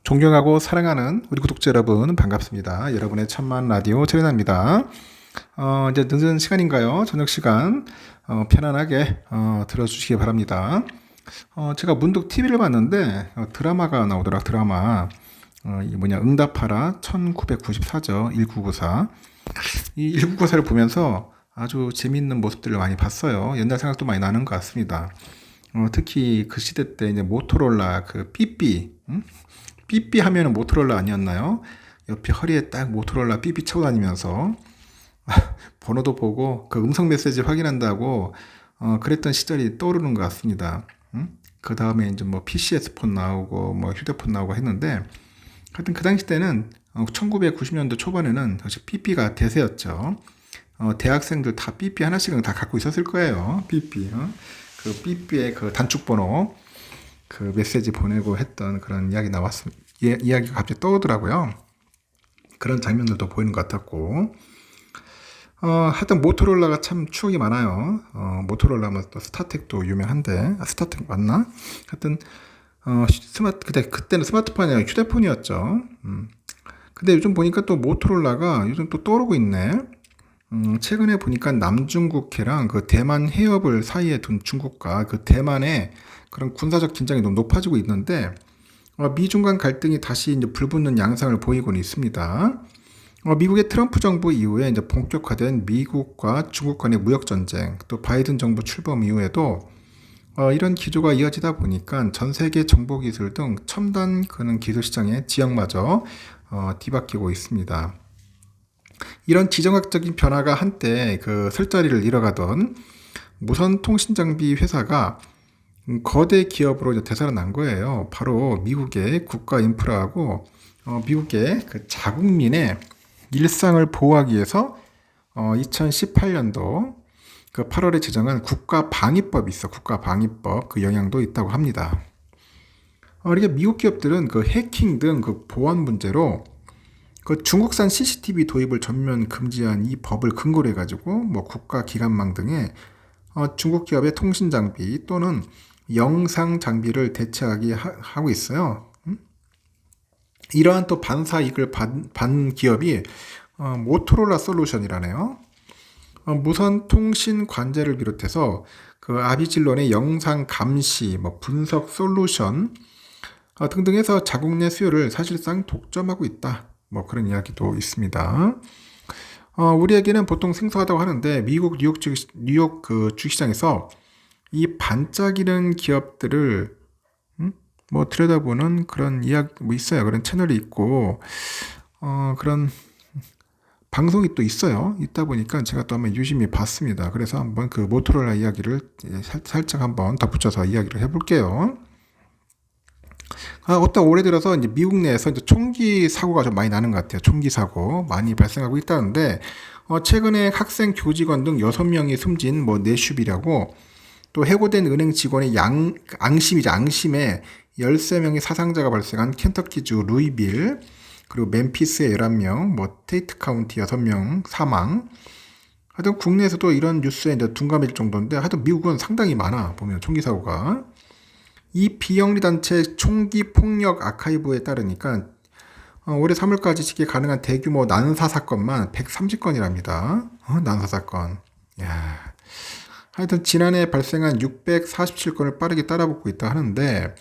존경하고 사랑하는 우리 구독자 여러분 반갑습니다. 여러분의 천만 라디오 최ren아입니다. 이제 늦은 시간인가요? 저녁 시간 편안하게 들어주시기 바랍니다. 제가 문득 TV를 봤는데 드라마가 나오더라. 드라마 이 뭐냐 응답하라 1994죠. 1994. 이 1994를 보면서 아주 재밌는 모습들을 많이 봤어요. 옛날 생각도 많이 나는 것 같습니다. 특히 그 시대 때 이제 모토로라 그 삐삐, 삐삐 하면은 모토로라 아니었나요? 옆에 허리에 딱 모토로라 삐삐 차고 다니면서 번호도 보고 그 음성 메시지 확인한다고 그랬던 시절이 떠오르는 것 같습니다. 그 다음에 이제 뭐 PCS 폰 나오고 뭐 휴대폰 나오고 했는데 하여튼 그 당시 때는 1990년도 초반에는 역시 삐삐가 대세였죠. 대학생들 다 삐삐 하나씩은 다 갖고 있었을 거예요. 삐삐. 그 삐삐의 그 단축번호 그 메시지 보내고 했던 그런 이야기 나왔습니다. 이야기가 갑자기 떠오르더라고요. 그런 장면들도 보이는 것 같았고, 하여튼 모토로라가 참 추억이 많아요. 모토로라 하면 또 스타텍도 유명한데, 스타텍 맞나? 하여튼, 그때는 스마트폰이 아니라 휴대폰이었죠. 근데 요즘 보니까 또 모토로라가 요즘 또 떠오르고 있네. 최근에 보니까 남중국해랑 그 대만 해협을 사이에 둔 중국과 그 대만의 그런 군사적 긴장이 너무 높아지고 있는데, 미중 간 갈등이 다시 이제 불붙는 양상을 보이고는 있습니다. 미국의 트럼프 정부 이후에 이제 본격화된 미국과 중국 간의 무역 전쟁, 또 바이든 정부 출범 이후에도 이런 기조가 이어지다 보니까 전 세계 정보 기술 등 첨단 그런 기술 시장의 지형마저 뒤바뀌고 있습니다. 이런 지정학적인 변화가 한때 그 설 자리를 잃어가던 무선 통신 장비 회사가 거대 기업으로 이제 되살아난 거예요. 바로 미국의 국가 인프라하고 미국의 그 자국민의 일상을 보호하기 위해서 2018년도 그 8월에 제정한 국가방위법이 있어. 국가방위법 그 영향도 있다고 합니다. 이렇게 미국 기업들은 그 해킹 등 그 보안 문제로 그 중국산 CCTV 도입을 전면 금지한 이 법을 근거로 해가지고 뭐 국가 기관망 등의 중국 기업의 통신 장비 또는 영상 장비를 대체하게 하고 있어요. 이러한 또 반사 이익을 받은 기업이 모토로라 솔루션이라네요. 무선 통신 관제를 비롯해서 그 아비질론의 영상 감시, 뭐 분석 솔루션 등등 해서 자국 내 수요를 사실상 독점하고 있다. 뭐 그런 이야기도 있습니다. 우리에게는 보통 생소하다고 하는데 미국 뉴욕 그 주식시장에서 이 반짝이는 기업들을 뭐 들여다보는 그런 이야기 뭐 있어요. 그런 채널이 있고 그런 방송이 또 있어요. 있다 보니까 제가 또 한번 유심히 봤습니다. 그래서 한번 그 모토로라 이야기를 살짝 한번 덧붙여서 이야기를 해볼게요. 어떤 올해 들어서 이제 미국 내에서 이제 총기 사고가 좀 많이 나는 것 같아요. 총기 사고 많이 발생하고 있다는데 최근에 학생 교직원 등 6명이 숨진 뭐 내슈비라고 또 해고된 은행 직원의 앙심에 13명의 사상자가 발생한 켄터키주 루이빌 그리고 멤피스의 11명, 뭐 테이트 카운티 6명 사망. 하여튼 국내에서도 이런 뉴스에 이제 둔감해질 정도인데 하여튼 미국은 상당히 많아 보면 총기 사고가. 이 비영리 단체 총기 폭력 아카이브에 따르니까 올해 3월까지 집계 가능한 대규모 난사 사건만 130건이랍니다. 난사 사건. 야. 하여튼 지난해 발생한 647건을 빠르게 따라붙고 있다 하는데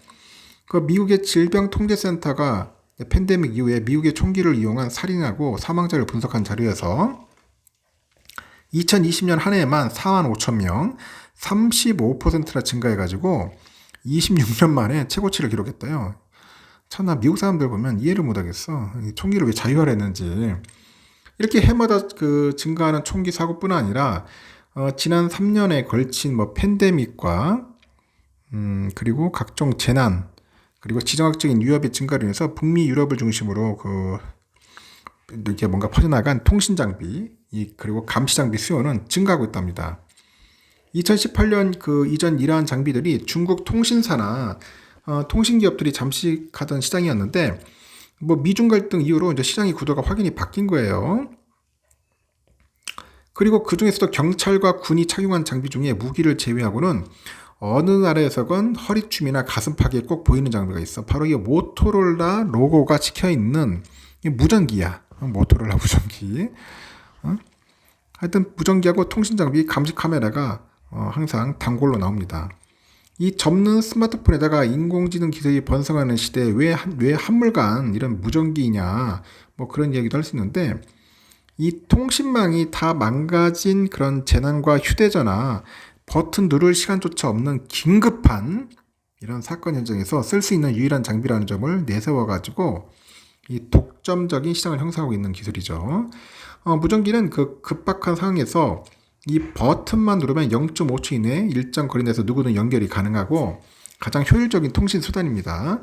그 미국의 질병통제센터가 팬데믹 이후에 미국의 총기를 이용한 살인하고 사망자를 분석한 자료에서 2020년 한 해에만 4만 5천 명, 35%나 증가해가지고 26년 만에 최고치를 기록했대요. 참나 미국 사람들 보면 이해를 못하겠어. 총기를 왜 자유화했는지. 이렇게 해마다 그 증가하는 총기 사고뿐 아니라 지난 3년에 걸친 뭐 팬데믹과 그리고 각종 재난 그리고 지정학적인 위협의 증가로 인해서 북미 유럽을 중심으로 이렇게 뭔가 퍼져나간 통신 장비 그리고 감시 장비 수요는 증가하고 있답니다. 2018년 그 이전 이러한 장비들이 중국 통신사나 통신 기업들이 잠식하던 시장이었는데 뭐 미중 갈등 이후로 이제 시장의 구도가 확연히 바뀐 거예요. 그리고 그 중에서도 경찰과 군이 착용한 장비 중에 무기를 제외하고는 어느 나라에서건 허리춤이나 가슴팍에 꼭 보이는 장비가 있어. 바로 이 모토로라 로고가 찍혀있는 이 무전기야. 모토로라 무전기. 하여튼 무전기하고 통신장비, 감시 카메라가 항상 단골로 나옵니다. 이 접는 스마트폰에다가 인공지능 기술이 번성하는 시대에 왜 한물간 이런 무전기냐, 뭐 그런 얘기도 할 수 있는데, 이 통신망이 다 망가진 그런 재난과 휴대전화, 버튼 누를 시간조차 없는 긴급한 이런 사건 현장에서 쓸 수 있는 유일한 장비라는 점을 내세워가지고 이 독점적인 시장을 형성하고 있는 기술이죠. 무전기는 그 급박한 상황에서 이 버튼만 누르면 0.5초 이내에 일정 거리 내에서 누구든 연결이 가능하고 가장 효율적인 통신 수단입니다.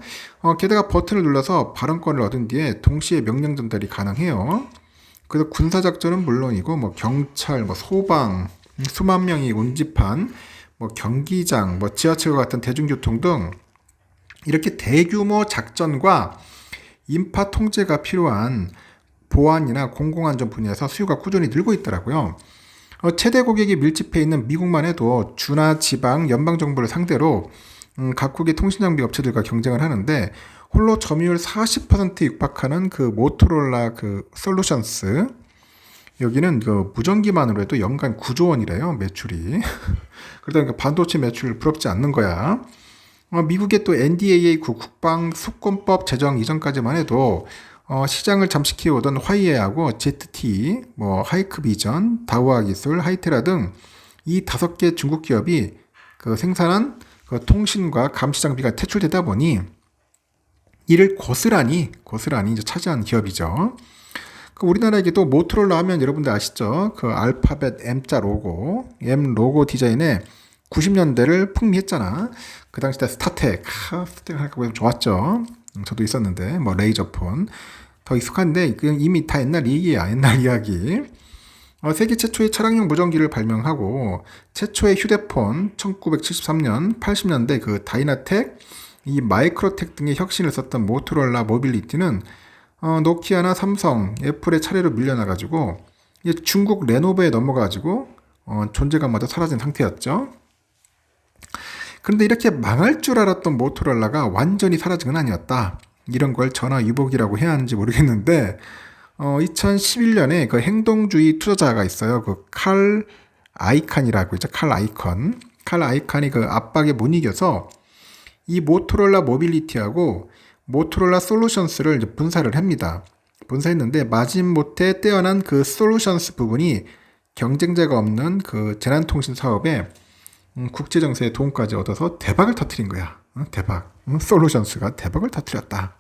게다가 버튼을 눌러서 발언권을 얻은 뒤에 동시에 명령 전달이 가능해요. 그래서 군사작전은 물론이고 뭐 경찰, 뭐 소방, 수만 명이 운집한 뭐 경기장, 뭐 지하철과 같은 대중교통 등 이렇게 대규모 작전과 인파 통제가 필요한 보안이나 공공안전 분야에서 수요가 꾸준히 늘고 있더라고요. 최대 고객이 밀집해 있는 미국만 해도 주나 지방, 연방정부를 상대로 각국의 통신장비 업체들과 경쟁을 하는데 홀로 점유율 40%에 육박하는 그 모토로라 그 솔루션스, 여기는 그 무전기만으로 해도 연간 9조 원이래요, 매출이. 그러다 보니까 반도체 매출 부럽지 않는 거야. 미국의 또 NDAA 국방 수권법 제정 이전까지만 해도 시장을 잠식해오던 화이에하고 ZTE, 뭐 하이크비전, 다우아 기술, 하이테라 등 이 5개 중국 기업이 그 생산한 그 통신과 감시 장비가 퇴출되다 보니 이를 고스란히 이제 차지한 기업이죠. 그 우리나라에게도 모토로라 하면 여러분들 아시죠? 그 알파벳 M자 로고, M 로고 디자인에 90년대를 풍미했잖아. 그 당시 때 스타텍 하니까 좋았죠. 저도 있었는데, 뭐 레이저폰 더 익숙한데 그냥 이미 다 옛날 얘기야, 옛날 이야기. 세계 최초의 차량용 무전기를 발명하고 최초의 휴대폰 1973년, 80년대 그 다이나텍, 이 마이크로텍 등의 혁신을 썼던 모토로라 모빌리티는 노키아나 삼성, 애플의 차례로 밀려나가지고 중국 레노버에 넘어가지고 존재감마저 사라진 상태였죠. 그런데 이렇게 망할 줄 알았던 모토로라가 완전히 사라진 건 아니었다. 이런 걸 전화위복이라고 해야 하는지 모르겠는데 2011년에 그 행동주의 투자자가 있어요. 그 칼 아이칸이라고 있죠. 칼 아이칸이 그 압박에 못 이겨서 이 모토로라 모빌리티하고 모토로라 솔루션스를 이제 분사를 합니다. 분사했는데 마지못해 떼어난 그 솔루션스 부분이 경쟁자가 없는 그 재난통신 사업에 국제정세의 도움까지 얻어서 대박을 터뜨린 거야. 대박. 솔루션스가 대박을 터뜨렸다.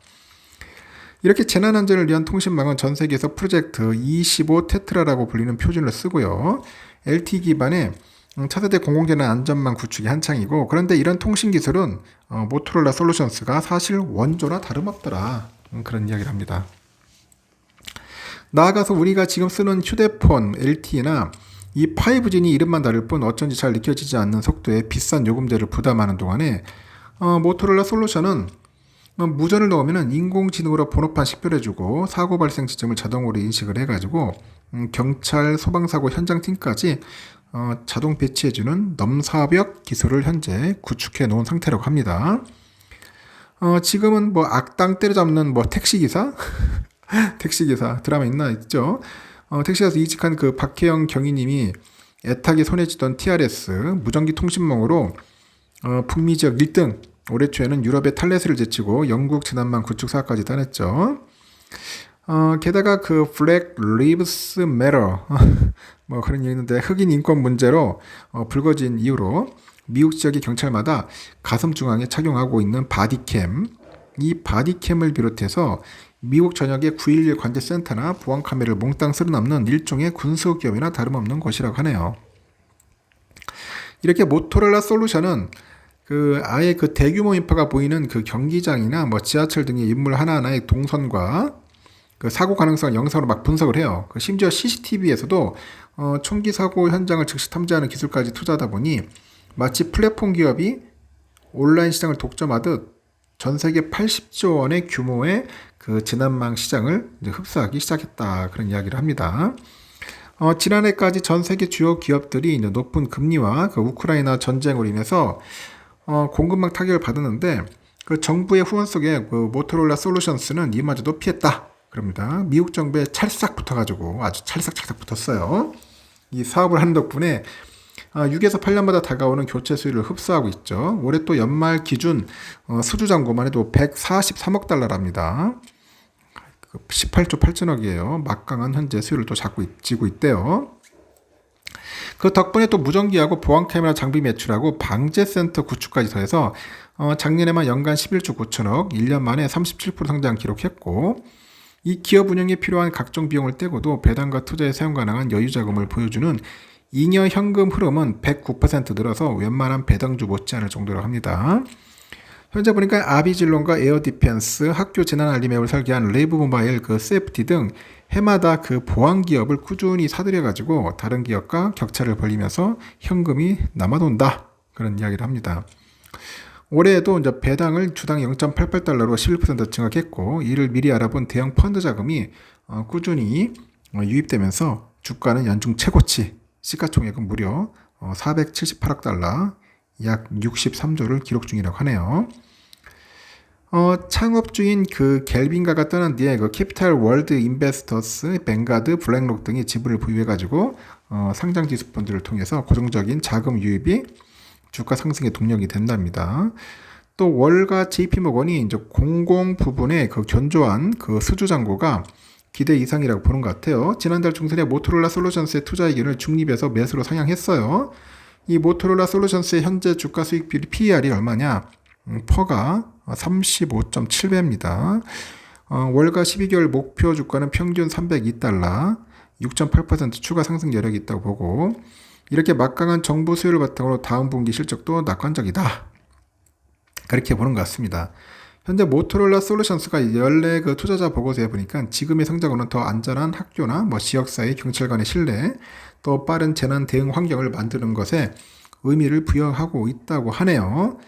이렇게 재난안전을 위한 통신망은 전 세계에서 프로젝트 25 테트라라고 불리는 표준을 쓰고요. LTE 기반의 차세대 공공재난 안전망 구축이 한창이고, 그런데 이런 통신 기술은 모토로라 솔루션스가 사실 원조나 다름없더라. 그런 이야기를 합니다. 나아가서 우리가 지금 쓰는 휴대폰, LTE나 이 5G니 이름만 다를 뿐 어쩐지 잘 느껴지지 않는 속도에 비싼 요금제를 부담하는 동안에 모토로라 솔루션은 무전을 넣으면 인공지능으로 번호판 식별해주고 사고 발생 지점을 자동으로 인식을 해가지고 경찰, 소방사고 현장팀까지 자동 배치해주는 넘사벽 기술을 현재 구축해 놓은 상태라고 합니다. 지금은 뭐 악당 때려잡는 뭐 택시기사? 택시기사 드라마 있죠? 택시에서 이직한 그 박혜영 경위님이 애타게 손에 쥐던 TRS 무전기 통신망으로 북미 지역 1등, 올해 초에는 유럽의 탈레스를 제치고 영국 재난망 구축 사업까지 따냈죠. 게다가 그 Black Lives Matter 뭐 그런 얘기 있는데 흑인 인권 문제로 불거진 이후로 미국 지역의 경찰마다 가슴 중앙에 착용하고 있는 바디캠, 이 바디캠을 비롯해서 미국 전역의 911 관제센터나 보안 카메라를 몽땅 쓸어넘는 일종의 군수기업이나 다름없는 것이라고 하네요. 이렇게 모토로라 솔루션은 그 아예 그 대규모 인파가 보이는 그 경기장이나 뭐 지하철 등의 인물 하나하나의 동선과 그 사고 가능성을 영상으로 막 분석을 해요. 그 심지어 CCTV에서도 총기 사고 현장을 즉시 탐지하는 기술까지 투자하다 보니 마치 플랫폼 기업이 온라인 시장을 독점하듯 전 세계 80조 원의 규모의 그 재난망 시장을 이제 흡수하기 시작했다, 그런 이야기를 합니다. 지난해까지 전 세계 주요 기업들이 이제 높은 금리와 그 우크라이나 전쟁으로 인해서 공급망 타격을 받았는데 그 정부의 후원 속에 그 모토로라 솔루션스는 이마저도 피했다. 그럽니다. 미국 정부에 찰싹 붙어가지고 아주 찰싹 붙었어요. 이 사업을 하는 덕분에 6에서 8년마다 다가오는 교체 수율을 흡수하고 있죠. 올해 또 연말 기준 수주 잔고만 해도 143억 달러랍니다. 18조 8천억이에요. 막강한 현재 수율을 또 지고 있대요. 그 덕분에 또 무전기하고 보안카메라 장비 매출하고 방제센터 구축까지 더해서 작년에만 연간 11조 9천억, 1년 만에 37% 성장 기록했고, 이 기업 운영에 필요한 각종 비용을 떼고도 배당과 투자에 사용 가능한 여유 자금을 보여주는 잉여 현금 흐름은 109% 늘어서 웬만한 배당주 못지않을 정도로 합니다. 현재 보니까 아비질론과 에어디펜스, 학교 재난 알림 앱을 설계한 레이브 모바일, 그 세프티 등 해마다 그 보안 기업을 꾸준히 사들여가지고 다른 기업과 격차를 벌리면서 현금이 남아돈다. 그런 이야기를 합니다. 올해에도 이제 배당을 주당 0.88달러로 11% 증가했고, 이를 미리 알아본 대형 펀드 자금이 꾸준히 유입되면서 주가는 연중 최고치, 시가총액은 무려 478억 달러, 약 63조를 기록 중이라고 하네요. 창업주인 그 갤빈가가 떠난 뒤에 그 캐피탈 월드 인베스터스, 뱅가드, 블랙록 등이 지분을 보유해가지고 상장 지수 펀드를 통해서 고정적인 자금 유입이 주가 상승의 동력이 된답니다. 또 월가 JP모건이 이제 공공 부분의 그 견조한 그 수주 잔고가 기대 이상이라고 보는 것 같아요. 지난달 중순에 모토로라 솔루션스의 투자 의견을 중립에서 매수로 상향했어요. 이 모토로라 솔루션스의 현재 주가 수익 비율 PER이 얼마냐? 퍼가 35.7배입니다. 월가 12개월 목표 주가는 평균 302달러, 6.8% 추가 상승 여력이 있다고 보고, 이렇게 막강한 정부 수요를 바탕으로 다음 분기 실적도 낙관적이다. 그렇게 보는 것 같습니다. 현재 모토로라 솔루션스가 연례 그 투자자 보고서에 보니까 지금의 성장으로는 더 안전한 학교나 지역사회, 경찰 간의 신뢰, 또 빠른 재난 대응 환경을 만드는 것에 의미를 부여하고 있다고 하네요.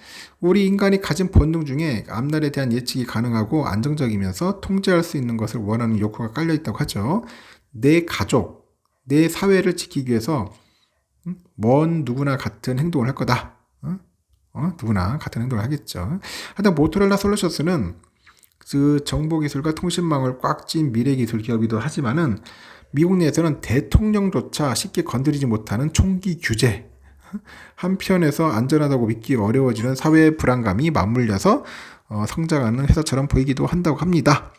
우리 인간이 가진 본능 중에 앞날에 대한 예측이 가능하고 안정적이면서 통제할 수 있는 것을 원하는 욕구가 깔려 있다고 하죠. 내 가족, 내 사회를 지키기 위해서 누구나 같은 행동을 할 거다. 누구나 같은 행동을 하겠죠. 하여튼 모토로라 솔루션스는 그 정보기술과 통신망을 꽉 찐 미래기술 기업이기도 하지만은 미국 내에서는 대통령조차 쉽게 건드리지 못하는 총기 규제, 한편에서 안전하다고 믿기 어려워지는 사회의 불안감이 맞물려서 성장하는 회사처럼 보이기도 한다고 합니다.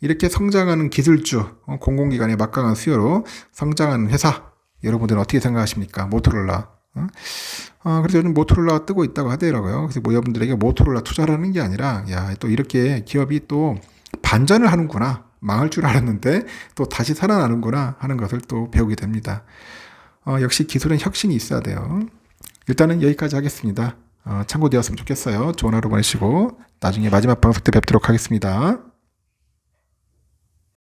이렇게 성장하는 기술주, 공공기관의 막강한 수요로 성장하는 회사, 여러분들은 어떻게 생각하십니까? 모토로라. 그래서 요즘 모토로라가 뜨고 있다고 하더라고요. 그래서 여러분들에게 모토로라 투자라는 게 아니라, 야, 또 이렇게 기업이 또 반전을 하는구나. 망할 줄 알았는데 또 다시 살아나는구나 하는 것을 또 배우게 됩니다. 역시 기술은 혁신이 있어야 돼요. 일단은 여기까지 하겠습니다. 참고되었으면 좋겠어요. 좋은 하루 보내시고 나중에 마지막 방송 때 뵙도록 하겠습니다.